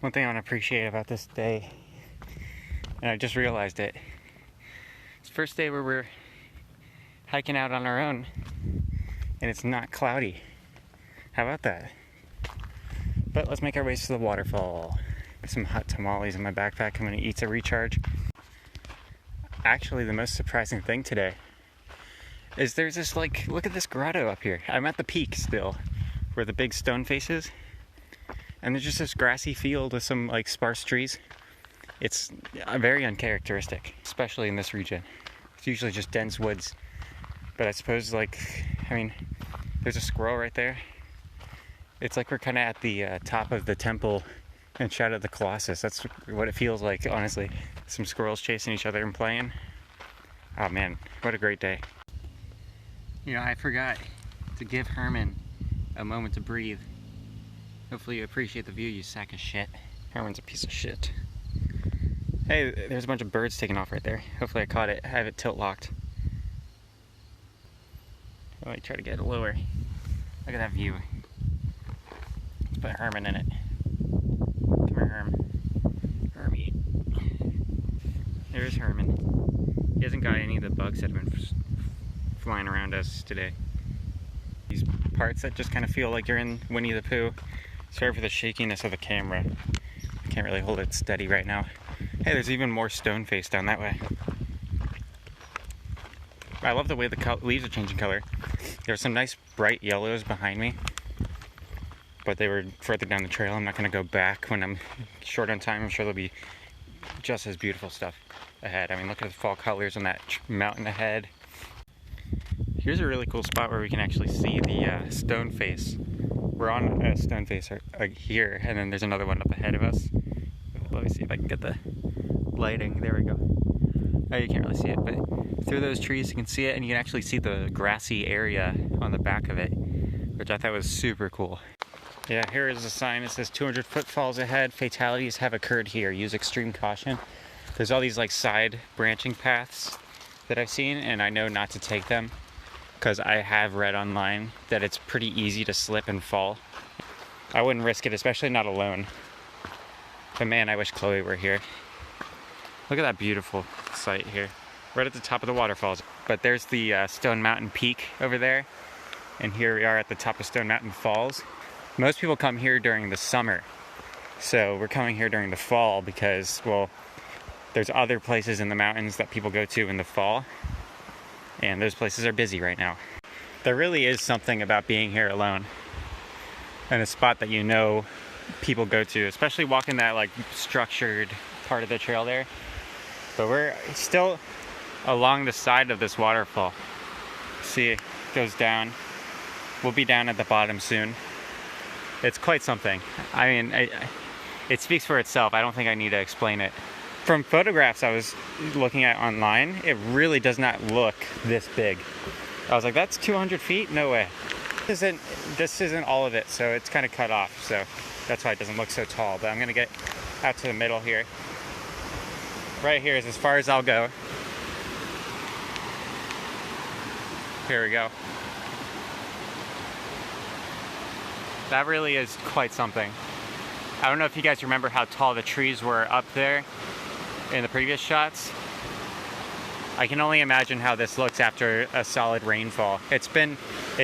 One thing I want to appreciate about this day, and I just realized it, it's the first day where we're hiking out on our own and it's not cloudy. How about that? But let's make our way to the waterfall. Some hot tamales in my backpack. I'm going to eat to recharge. Actually, the most surprising thing today is there's this, like, look at this grotto up here. I'm at the peak still, where the big stone face is. And there's just this grassy field with some, like, sparse trees. It's very uncharacteristic, especially in this region. It's usually just dense woods. But I suppose, like, I mean, there's a squirrel right there. It's like we're kind of at the top of the temple in Shadow of the Colossus. That's what it feels like, honestly. Some squirrels chasing each other and playing. Oh man, what a great day. You know, I forgot to give Herman a moment to breathe. Hopefully you appreciate the view, you sack of shit. Herman's a piece of shit. Hey, there's a bunch of birds taking off right there. Hopefully I caught it. I have it tilt locked. Let me try to get it lower. Look at that view. Let's put Herman in it. Come here, Herm. Hermie. There's Herman. He hasn't got any of the bugs that have been flying around us today. These parts that just kind of feel like you're in Winnie the Pooh. Sorry for the shakiness of the camera. I can't really hold it steady right now. Hey, there's even more stone face down that way. I love the way the leaves are changing color. There's some nice bright yellows behind me, but they were further down the trail. I'm not going to go back when I'm short on time. I'm sure there'll be just as beautiful stuff ahead. I mean, look at the fall colors on that mountain ahead. Here's a really cool spot where we can actually see the stone face. We're on a stone face here, and then there's another one up ahead of us. Let me see if I can get the lighting. There we go. Oh, you can't really see it, but through those trees you can see it, and you can actually see the grassy area on the back of it, which I thought was super cool. Yeah, here is a sign. It says 200 footfalls ahead. Fatalities have occurred here. Use extreme caution. There's all these like side branching paths that I've seen, and I know not to take them because I have read online that it's pretty easy to slip and fall. I wouldn't risk it, especially not alone. But man, I wish Chloe were here. Look at that beautiful sight here, right at the top of the waterfalls. But there's the Stone Mountain Peak over there, and here we are at the top of Stone Mountain Falls. Most people come here during the summer, so we're coming here during the fall because, well, there's other places in the mountains that people go to in the fall, and those places are busy right now. There really is something about being here alone, and a spot that you know people go to, especially walking that like structured part of the trail there. But we're still along the side of this waterfall. See, it goes down. We'll be down at the bottom soon. It's quite something. I mean, it speaks for itself. I don't think I need to explain it. From photographs I was looking at online, it really does not look this big. I was like, that's 200 feet? No way. This isn't all of it, so it's kind of cut off. So that's why it doesn't look so tall. But I'm gonna get out to the middle here. Right here is as far as I'll go. Here we go. That really is quite something. I don't know if you guys remember how tall the trees were up there in the previous shots. I can only imagine how this looks after a solid rainfall. It's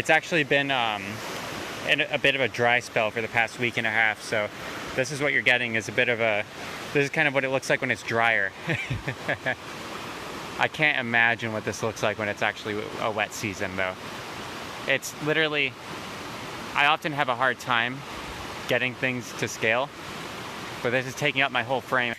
actually been in a bit of a dry spell for the past week and a half, so this is what you're getting is this is kind of what it looks like when it's drier. I can't imagine what this looks like when it's actually a wet season though. It's literally, I often have a hard time getting things to scale, but this is taking up my whole frame.